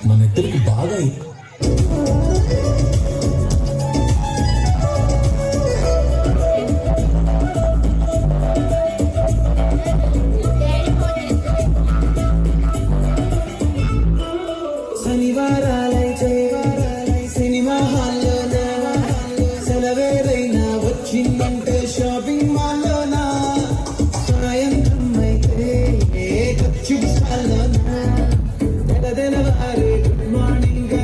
మన ఇద్దరికి బాగా శనివారాలై సినిమా హాల్లో సెలవేరైనా వచ్చిందంటే షాపింగ్ మాల్లోనా సాయంత్రం అయితే ఖర్చు సాల్లోనా తెలవారే గుడ్ మార్నింగ్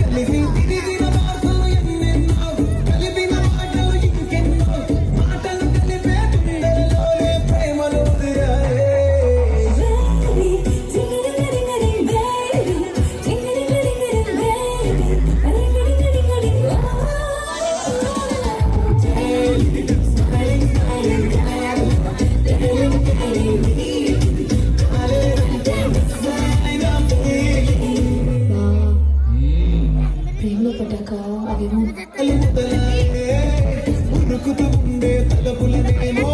కలిసి తిరిగిన మాటలు ఎన్నెన్నో కలిపిన మాటలు ఇంకెన్నో మాటలు కలిపే గుండెల్లోనే ప్రేమలు ఉదిరాయే ప్రేమలో పడ్డాక అవేమో ఉరుకుతూ ఉండే తలపులనేమో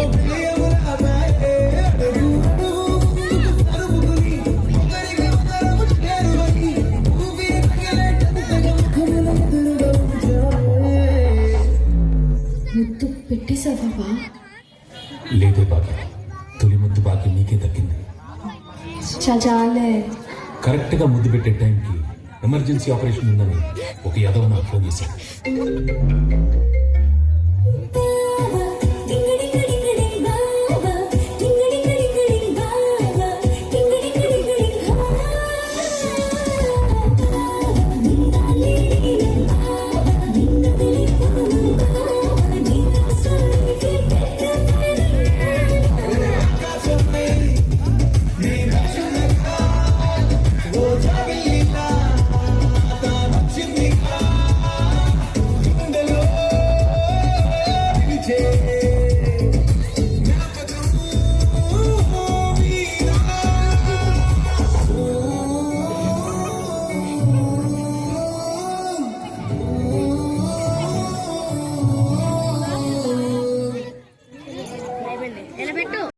ముద్దు పెట్టేశావా? లేదే బాగా తొలి ముద్దు బాగా నీకే దక్కింది. చాలే. కరెక్ట్గా ముద్దు పెట్టే టైంకి ఎమర్జెన్సీ ఆపరేషన్ ఉందని ఒక యాదవ్ నాకు ఫోన్ చేశాడు.